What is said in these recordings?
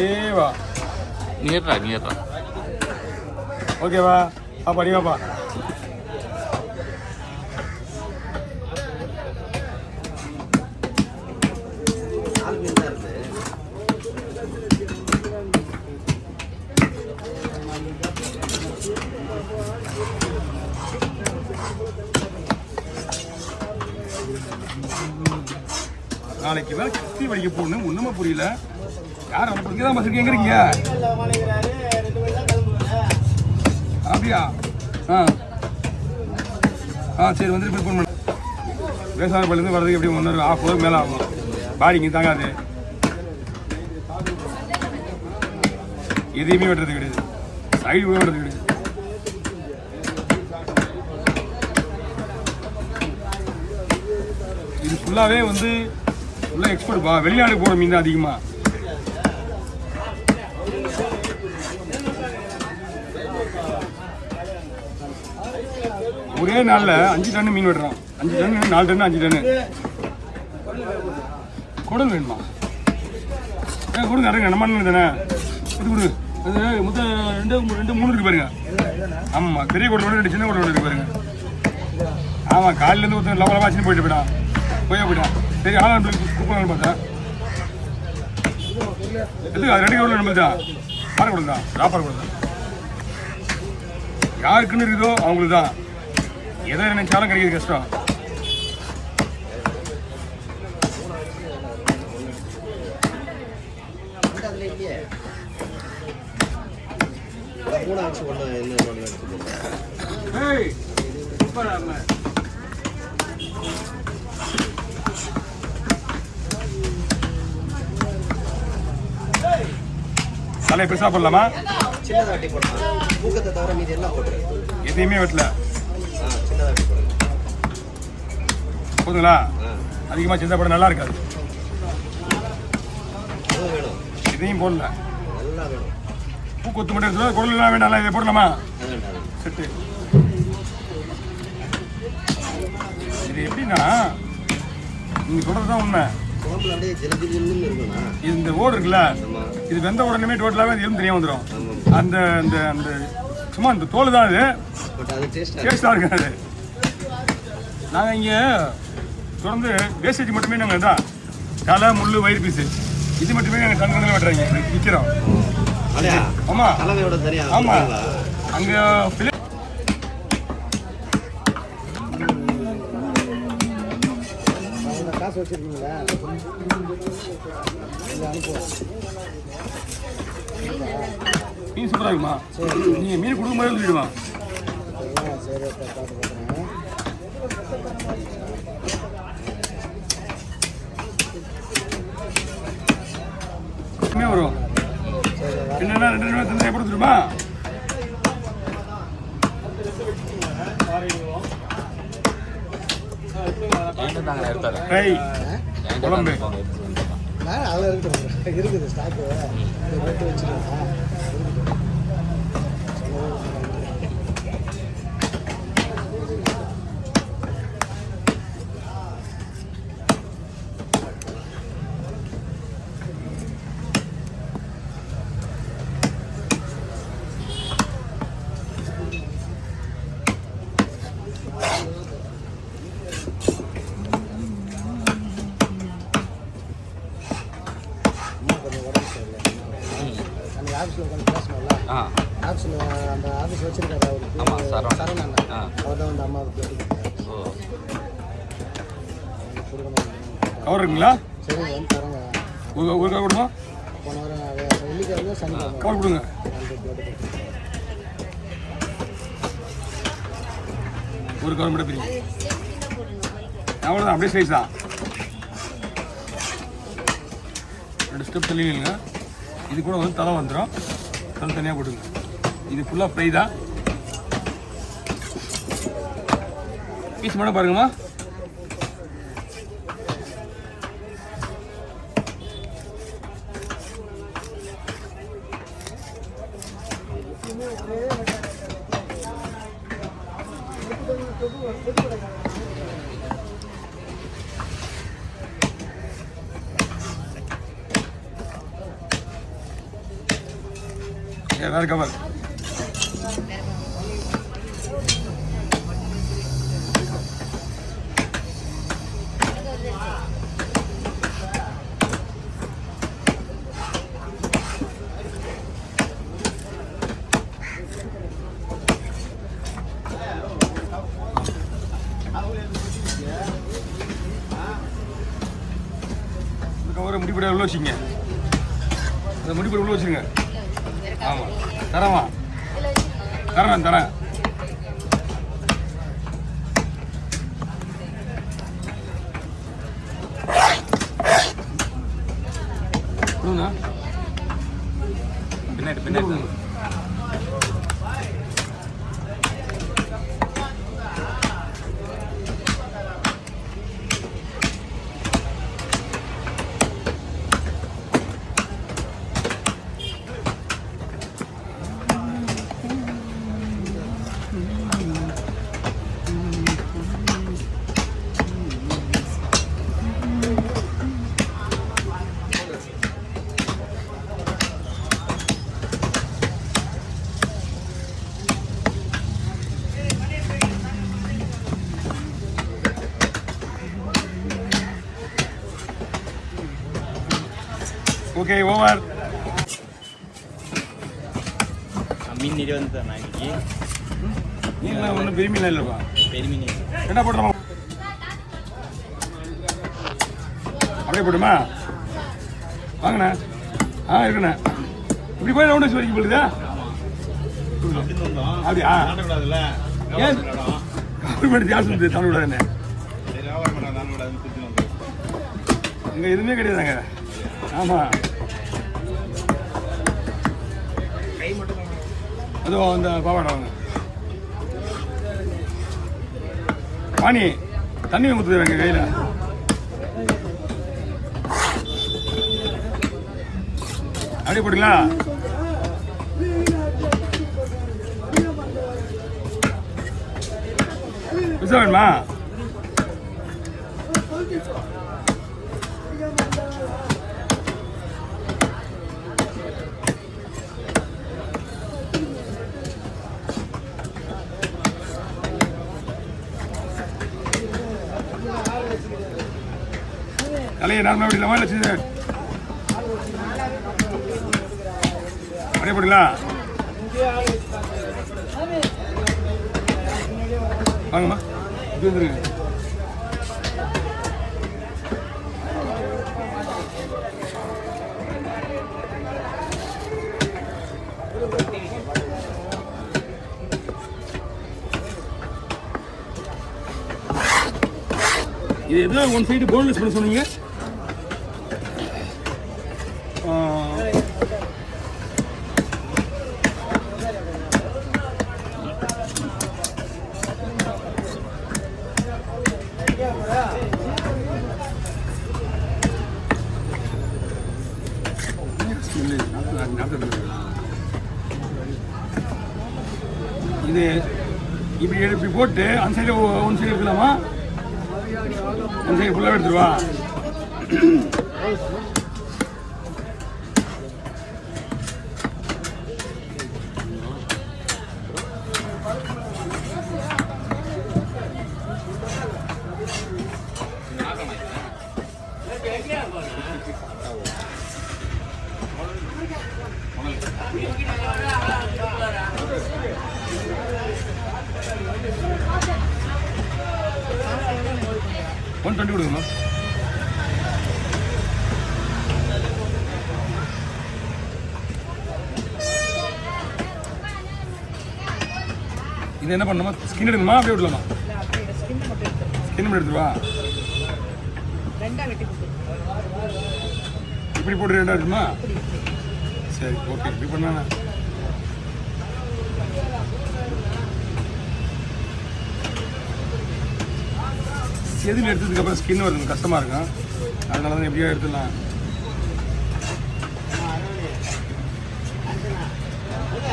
ஏவா நீர்றா ஓகேவா பாப்பா நீ வாப்பா. நாளைக்கு வேலை கத்தி படிக்க போகணும் ஒண்ணுமே புரியல. யார் வர தான் பஸ் எங்க இருக்கீங்க? அப்படியா? சரி வந்துட்டு போய் ஃபோன் பண்ண. வேசாரப்பள்ளிலேருந்து வர்றதுக்கு எப்படி 1 hour 1/2 hour மேலே ஆகும். பாடிங்க தாங்காது. எதையுமே வெட்டுறது கிடையாது. சைடு கூட வெட்டுறது கிடையாது. இது ஃபுல்லாகவே வந்து ஃபுல்லாக எக்ஸ்போர்ட் வெளிநாடு போகிற மீன் தான் அதிகமாக. ஒரே நாளில் 5 டன் மீன் வெட்டுறோம். 5 டன் 4 டன் 5 டன். குடல் வேணுமா? கொடுங்க அடங்க நம்ம தானே இது கொடு. அது மொத்தம் 2 3 இருக்கு பாருங்க. ஆமாம் பெரிய குடல் 2 சின்ன குடல் இருக்கு பாருங்க. ஆமாம் காலையிலேருந்து ஒருத்தர் லவலமாக சின்ன போயிட்டான். சரி கூப்பிடலான்னு பார்த்தேன். எதுக்கு அது 2 குடல் நம்மளுக்கு தான் பாறை குடல் தான் ராப்பாறை குடல் தான். யாருக்குன்னு இருக்குதோ அவங்களுக்கு தான். எதை நினைச்சாலும் கிடைக்கிறது கஷ்டம். தலையை பெருசா போடலாமா? எதையுமே வெட்டல போதுங்களா? அதிகமாக சின்ன படம் நல்லா இருக்காது. இதையும் போடல. பூ கொத்து மட்டும் எடுத்து குடலாம் வேண்டாம். இதை போடலாமா? செட்டு இது எப்படின்னா நீங்க சொல்றது தான் உண்மை. இந்த ஓடு இருக்குல்ல, இது வெந்த உடனே டோட்டலாகவே அது எலும்பு தெரியாம வந்துடும். அந்த அந்த அந்த சும்மா இந்த தோல் தான் அது டேஸ்டாக இருக்காது. நாங்கள் இங்கே தொடர்ந்து வேஸ்டேஜ் மட்டுமே நாங்கள் தான் தலை முள் வயிறு பீஸு இது மட்டுமே நாங்கள் தங்க வெட்டுறாங்க விற்கிறோம். ஆமாம் ஆமாம் அங்கே காசு வச்சிருக்கீங்களா? மீன் சூப்பராக இருக்குமா? நீங்கள் மீன் கொடுக்க மாதிரி சொல்லிடுமா? சரி வரும். என்னன்னா 2 ரூபா தந்தையை கொடுத்துருமா? குழம்பு இருக்குது ஸ்டாக்கு வச்சுருக்கேன். ஆஃபீஸில் உட்காந்து பேசணும்ல. ஆஃபீஸில் அந்த ஆஃபீஸ் வச்சுருக்காரு அவருக்கு சரண் அவர் தான் வந்து அம்மாவுக்கு கவர் இருக்குங்களா? சரி வந்து தரங்க. ஒரு கவர் கொடுமா? போன வாரம் வெள்ளிக்கிழமை சனிக்கிழமை கவர் கொடுங்க. ஒரு கவர் மட்டும் பிரிங்க. அவ்வளோதான், அப்படியே சைஸ் தான். 2 ஸ்டெப் தள்ளிங்க. இது கூட வந்து தலை வந்துடும். தனியாக போட்டுங்க. இது ஃபுல்லாக ஃப்ரை தான். பீஸ் மட்டும் பாருங்கம்மா. வேறு கவர். கவரை முடிப்பட உள்ள வச்சுங்க. அதை முடிப்பட உள்ள வச்சுருங்க. ஆமாம் தரமா தரேன். பின்னாடி ஓகே ஓவர். மீன் நிறைய வந்து நான் இன்னைக்கு நீங்களா ஒன்றும் பெரிய மீன் இல்லைப்பா. பெரிய மீன் என்ன போட்டுருமா? அப்படியே போட்டுமா? வாங்கண்ணா. இருக்குண்ணா. இப்படி போய் ரவுண்ட் வச்சு வரைக்கும் போடுதா? அப்படியா? ஏன் கவர்மெண்ட் ஜாஸ்தி வந்து தாண்ட விடாதுண்ணே. இங்கே எதுவுமே கிடையாதுங்க. ஆமாம் அதுவும் அந்த பாவாடை வாங்க. பாணி தண்ணி ஊற்றுவாங்க கையில். அப்படியே போட்டுங்களா? பிசா வேணுமா? தலையை நார்மலாக அப்படி இல்லாமல் வச்சு அப்படியே போடலாம். வாங்கம்மா இப்படி வந்துருங்க. இது எதோ ஒன் சைடு போன்லெஸ் பண்ண சொன்னீங்க. இது இப்படி போட்டு அந்த சைடு ஒன் சைடு எடுக்கலாமா? அந்த சைடு ஃபுல்லாக எடுத்துருவா. ஒன் 20 கொடுங்கம்மா. இது என்ன பண்ணணுமா? ஸ்கின் எடுக்கணுமா அப்படியே விடலாமா? ஸ்கின் மட்டும் எடுத்துருவா. இப்படி போட்டு ரெண்டா இருக்குமா? சரி ஓகே. இப்படி பண்ணா எதுவும் எடுத்ததுக்கு அப்புறம் ஸ்கின் வருது கஷ்டமாக இருக்கும். அதனால தான் எப்படியோ எடுத்துடலாம்.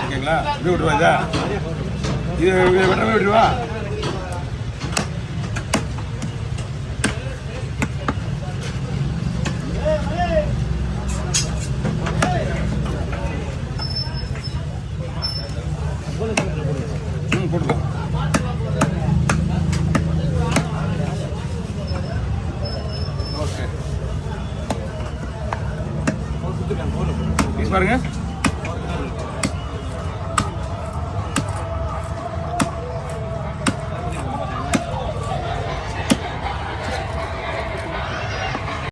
ஓகேங்களா? இப்படி விட்டுருவா. இதா இது வெட்டமே விட்டுருவா. பீஸ் பாருங்க